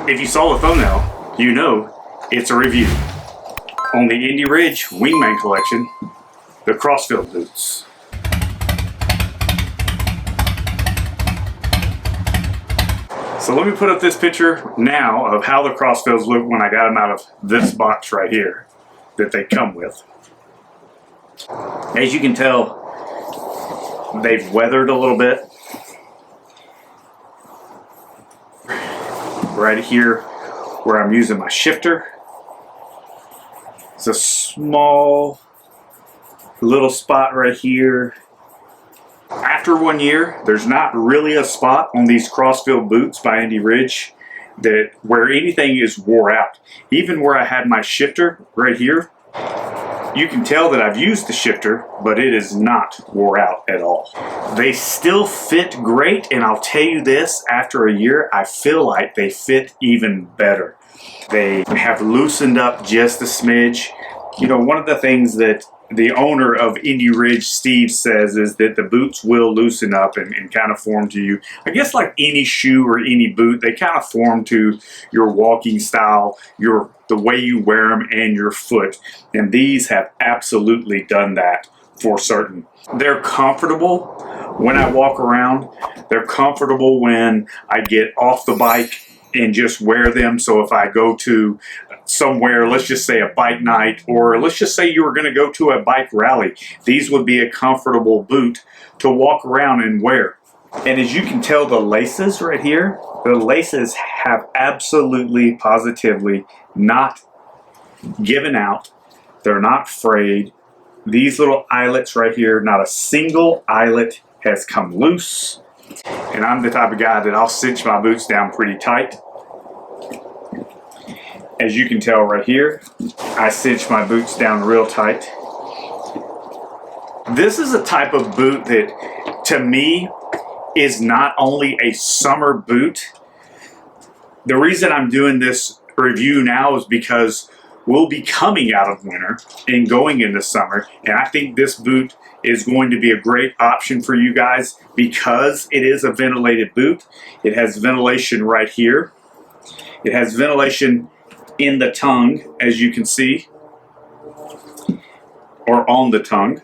If you saw the thumbnail, you know it's a review on the Indie Ridge Wingman collection, the Crossfield boots. So let me put up this picture now of how the Crossfields look when I got them out of this box right here that they come with. As you can tell, they've weathered a little bit. Right here where I'm using my shifter, it's a small little spot right here. After 1 year, there's not really a spot on these Crossfield boots by Indie Ridge that where anything is wore out. Even where I had my shifter right here, you can tell that I've used the shifter, but it is not wore out at all. They still fit great, and I'll tell you this, after a year, I feel like they fit even better. They have loosened up just a smidge. You know, one of the things that the owner of Indie Ridge, Steve, says is that the boots will loosen up and kind of form to you. I guess like any shoe or any boot, they kind of form to your walking style, the way you wear them, and your foot. And these have absolutely done that for certain. They're comfortable when I walk around. They're comfortable when I get off the bike and just wear them. So if I go to somewhere, let's just say a bike night, or let's just say you were going to go to a bike rally, these would be a comfortable boot to walk around and wear. And as you can tell, the laces right here, the laces have absolutely, positively not given out. They're not frayed. These little eyelets right here, not a single eyelet has come loose. And I'm the type of guy that I'll cinch my boots down pretty tight. As you can tell right here, I cinch my boots down real tight. This is a type of boot that, to me, is not only a summer boot. The reason I'm doing this review now is because we'll be coming out of winter and going into summer, and I think this boot is going to be a great option for you guys because it is a ventilated boot. It has ventilation right here. It has ventilation in the tongue, as you can see, or on the tongue,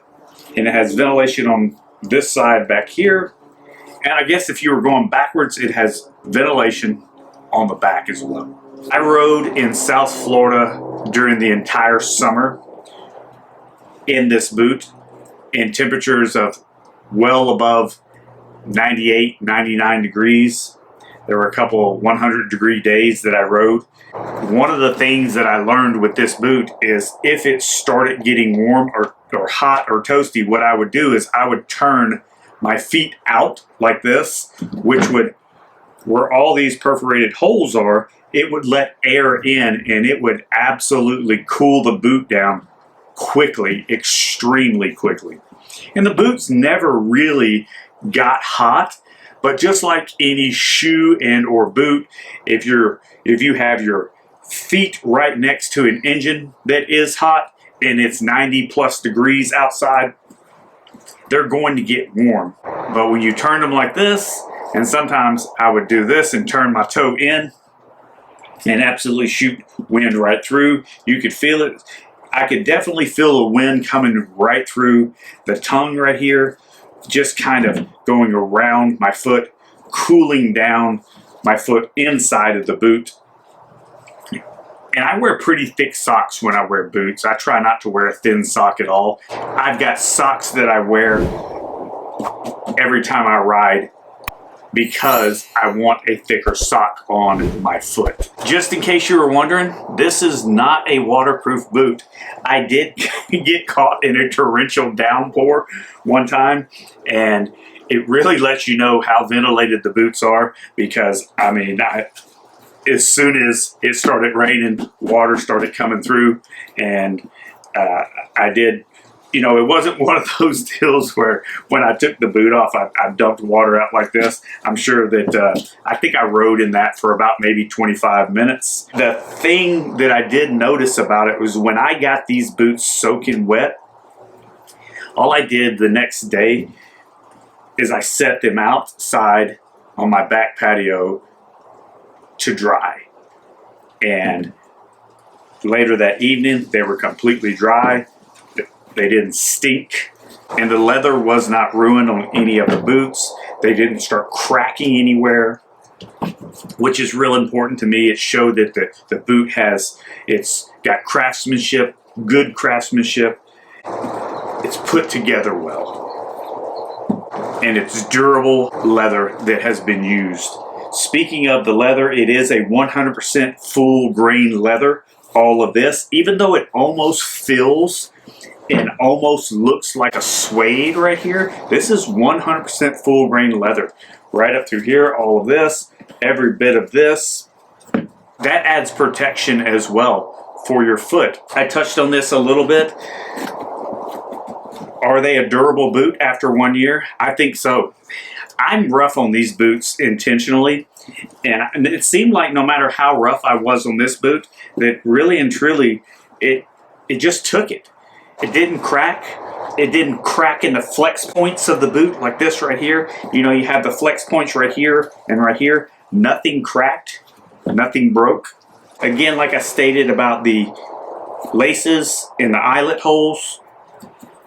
and it has ventilation on this side back here. And I guess if you were going backwards, it has ventilation on the back as well. I rode in South Florida during the entire summer in this boot in temperatures of well above 98, 99 degrees. There were a couple of 100-degree days that I rode. One of the things that I learned with this boot is if it started getting warm or hot or toasty, what I would do is I would turn my feet out like this, which would, where all these perforated holes are, it would let air in and it would absolutely cool the boot down quickly, extremely quickly. And the boots never really got hot, but just like any shoe and or boot, if you have your feet right next to an engine that is hot and it's 90 plus degrees outside, they're going to get warm. But when you turn them like this, and sometimes I would do this and turn my toe in and absolutely shoot wind right through, you could feel it. I could definitely feel the wind coming right through the tongue right here, just kind of going around my foot, cooling down my foot inside of the boot. And I wear pretty thick socks when I wear boots. I try not to wear a thin sock at all. I've got socks that I wear every time I ride because I want a thicker sock on my foot. Just in case you were wondering, this is not a waterproof boot. I did get caught in a torrential downpour one time, and it really lets you know how ventilated the boots are because, I mean, as soon as it started raining, water started coming through, and I did, you know, it wasn't one of those deals where when I took the boot off, I dumped water out like this. I'm sure that I think I rode in that for about maybe 25 minutes. The thing that I did notice about it was when I got these boots soaking wet, all I did the next day is I set them outside on my back patio to dry. And later that evening, they were completely dry. They didn't stink. And the leather was not ruined on any of the boots. They didn't start cracking anywhere, which is real important to me. It showed that the boot it's got craftsmanship, good craftsmanship. It's put together well. And it's durable leather that has been used. Speaking of the leather, it is a 100% full grain leather, all of this, even though it almost feels and almost looks like a suede right here. This is 100% full grain leather. Right up through here, all of this, every bit of this. That adds protection as well for your foot. I touched on this a little bit. Are they a durable boot after 1 year? I think so. I'm rough on these boots intentionally, and it seemed like no matter how rough I was on this boot, that really and truly, it just took it. It didn't crack. It didn't crack in the flex points of the boot like this right here. You know, you have the flex points right here and right here. Nothing cracked. Nothing broke. Again, like I stated about the laces and the eyelet holes,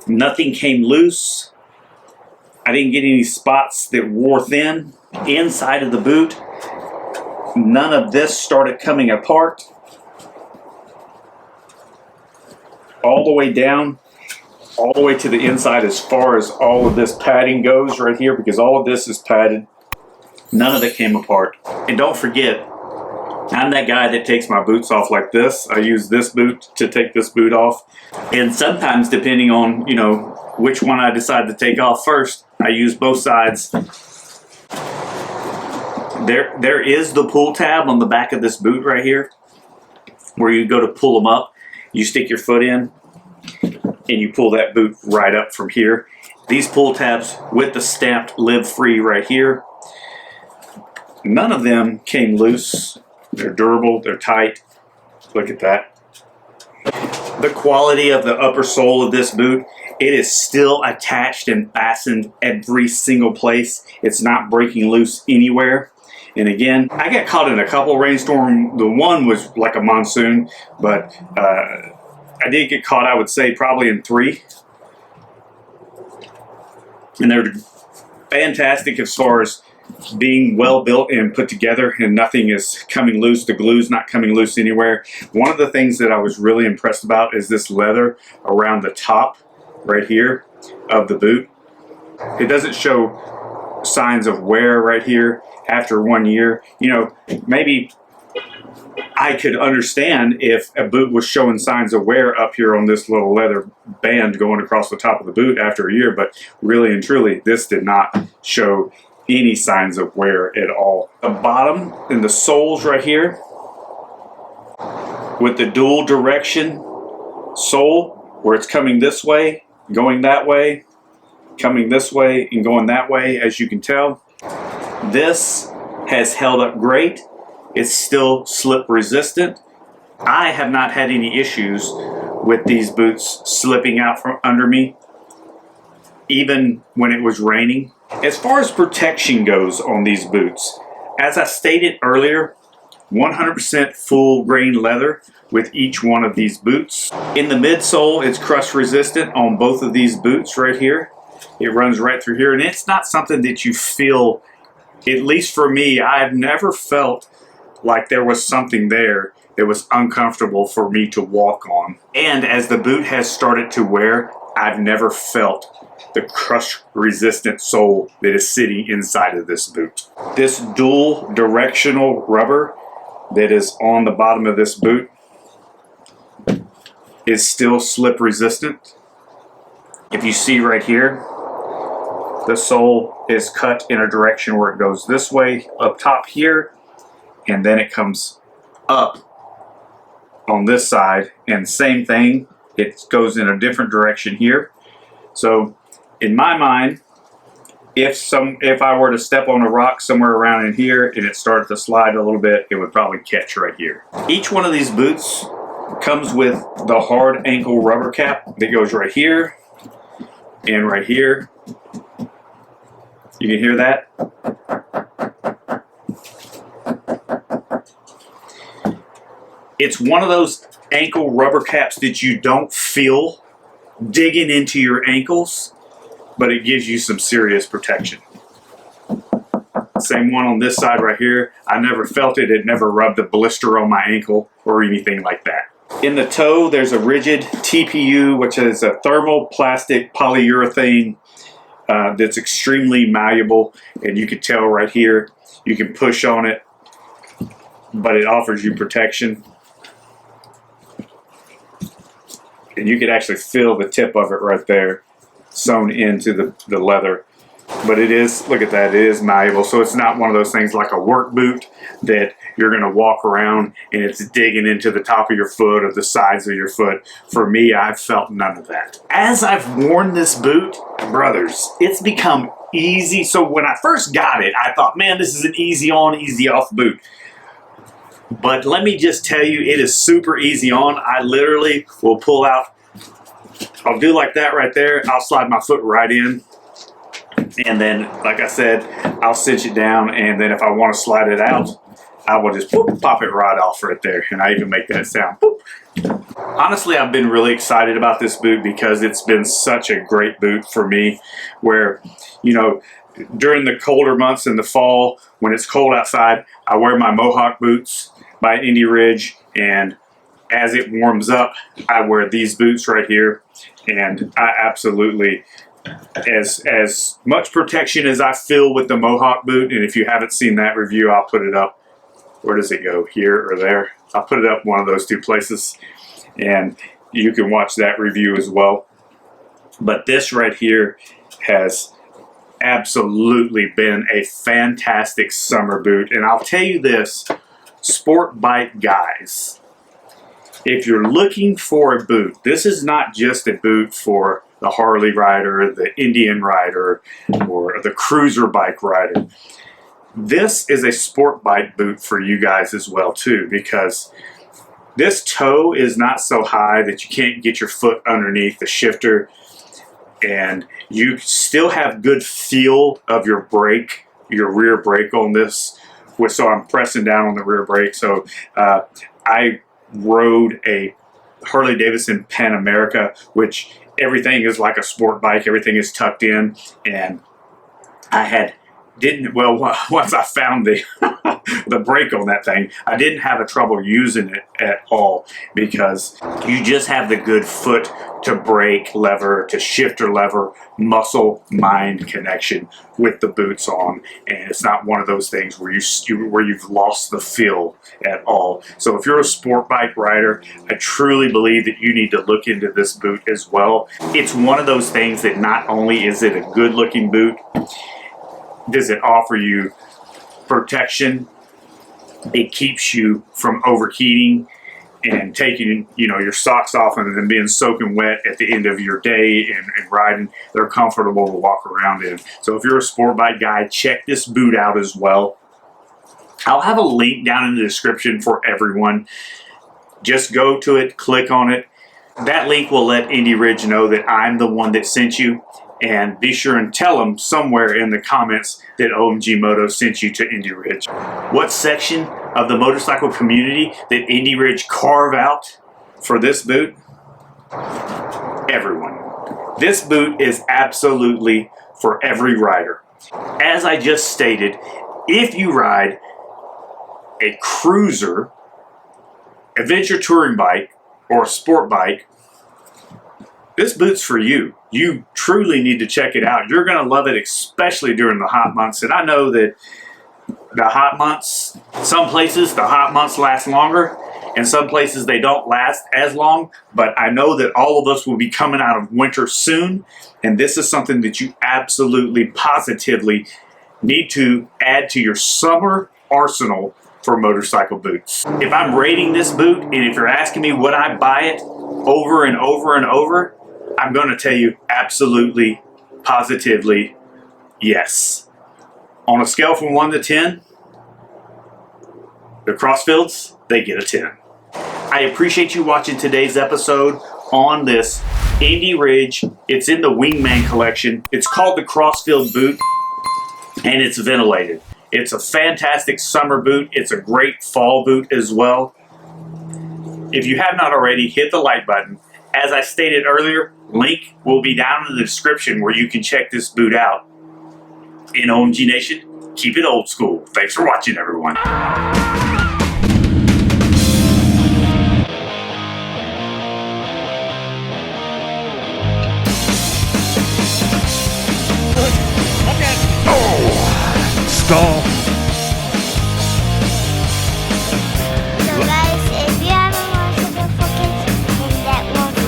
nothing came loose. I didn't get any spots that wore thin. Inside of the boot, none of this started coming apart. All the way down, all the way to the inside as far as all of this padding goes right here, because all of this is padded. None of it came apart. And don't forget, I'm that guy that takes my boots off like this. I use this boot to take this boot off. And sometimes, depending on, you know, which one I decide to take off first, I use both sides. There is the pull tab on the back of this boot right here, where you go to pull them up. You stick your foot in, and you pull that boot right up from here. These pull tabs with the stamped live free right here, none of them came loose. They're durable, they're tight. Look at that. The quality of the upper sole of this boot, it is still attached and fastened every single place. It's not breaking loose anywhere. And again, I got caught in a couple rainstorms. The one was like a monsoon, but I did get caught, I would say, probably in 3. And they're fantastic as far as being well built and put together, and nothing is coming loose. The glue's not coming loose anywhere. One of the things that I was really impressed about is this leather around the top right here of the boot. It doesn't show signs of wear right here after 1 year. You know, maybe I could understand if a boot was showing signs of wear up here on this little leather band going across the top of the boot after a year, but really and truly, this did not show any signs of wear at all. The bottom and the soles right here with the dual direction sole, where it's coming this way, going that way, coming this way, and going that way, as you can tell. This has held up great. It's still slip resistant. I have not had any issues with these boots slipping out from under me, even when it was raining. As far as protection goes on these boots, as I stated earlier, 100% full grain leather with each one of these boots. In the midsole, it's crust resistant on both of these boots right here. It runs right through here, and it's not something that you feel, at least for me, I've never felt like there was something there that was uncomfortable for me to walk on. And as the boot has started to wear, I've never felt the crush resistant sole that is sitting inside of this boot. This dual directional rubber that is on the bottom of this boot is still slip resistant. If you see right here, the sole is cut in a direction where it goes this way up top here, and then it comes up on this side, and same thing, it goes in a different direction here. So in my mind, if I were to step on a rock somewhere around in here and it started to slide a little bit, it would probably catch right here. Each one of these boots comes with the hard ankle rubber cap that goes right here and right here. You can hear that? It's one of those ankle rubber caps that you don't feel digging into your ankles, but it gives you some serious protection. Same one on this side right here. I never felt it. It never rubbed a blister on my ankle or anything like that. In the toe, there's a rigid TPU, which is a thermoplastic polyurethane that's extremely malleable. And you can tell right here, you can push on it, but it offers you protection. And you can actually feel the tip of it right there sewn into the leather. But it is, look at that, it is malleable. So it's not one of those things like a work boot that you're going to walk around and it's digging into the top of your foot or the sides of your foot. For me, I've felt none of that. As I've worn this boot, brothers, it's become easy. So when I first got it, I thought, man, this is an easy on, easy off boot. But let me just tell you, it is super easy on. I literally will pull out, I'll do like that right there. I'll slide my foot right in. And then, like I said, I'll cinch it down, and then if I want to slide it out, I will just boop, pop it right off right there. And I even make that sound. Boop. Honestly, I've been really excited about this boot because it's been such a great boot for me where, you know, during the colder months in the fall, when it's cold outside, I wear my Mohawk boots by Indie Ridge, and as it warms up, I wear these boots right here, and I absolutely, as much protection as I feel with the Mohawk boot, and if you haven't seen that review, I'll put it up. Where does it go? Here or there? I'll put it up one of those two places, and you can watch that review as well. But this right here has absolutely been a fantastic summer boot, and I'll tell you this, sport bike guys, if you're looking for a boot, this is not just a boot for the Harley rider, the Indian rider, or the cruiser bike rider. This is a sport bike boot for you guys as well too, because this toe is not so high that you can't get your foot underneath the shifter, and you still have good feel of your brake, your rear brake on this. So I'm pressing down on the rear brake. So I rode a Harley Davidson Pan America, which everything is like a sport bike. Everything is tucked in, and once I found the the brake on that thing, I didn't have a trouble using it at all, because you just have the good foot to brake lever, to shifter lever, muscle mind connection with the boots on, and it's not one of those things where you've lost the feel at all. So if you're a sport bike rider, I truly believe that you need to look into this boot as well. It's one of those things that not only is it a good looking boot, does it offer you protection, it keeps you from overheating and taking, you know, your socks off and then being soaking wet at the end of your day and riding. They're comfortable to walk around in. So if you're a sport bike guy, check this boot out as well. I'll have a link down in the description for everyone. Just go to it, click on it. That link will let Indie Ridge know that I'm the one that sent you. And be sure and tell them somewhere in the comments that OMG Moto sent you to Indie Ridge. What section of the motorcycle community did Indie Ridge carve out for this boot? Everyone. This boot is absolutely for every rider. As I just stated, if you ride a cruiser, adventure touring bike, or a sport bike, this boot's for you. You truly need to check it out. You're going to love it, especially during the hot months. And I know that the hot months, some places the hot months last longer, and some places they don't last as long. But I know that all of us will be coming out of winter soon, and this is something that you absolutely, positively need to add to your summer arsenal for motorcycle boots. If I'm rating this boot, and if you're asking me would I buy it over and over and over, I'm going to tell you absolutely, positively, yes. On a scale from 1 to 10, the Crossfields, they get a 10. I appreciate you watching today's episode on this Indie Ridge. It's in the Wingman collection. It's called the Crossfield boot, and it's ventilated. It's a fantastic summer boot. It's a great fall boot as well. If you have not already, hit the like button. As I stated earlier, link will be down in the description where you can check this boot out. In OMG Nation, keep it old school. Thanks for watching, everyone. Stall. So guys, if you haven't watched the footage, then that won't be.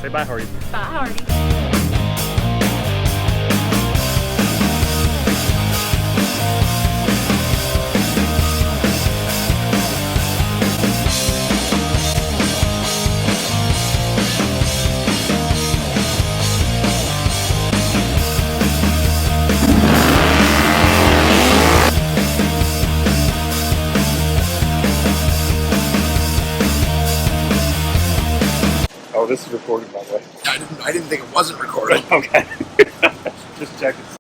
Say bye, Harley. Bye, Harley. Oh, this is recorded, by the way. I didn't think it wasn't recorded. Okay. Just checking.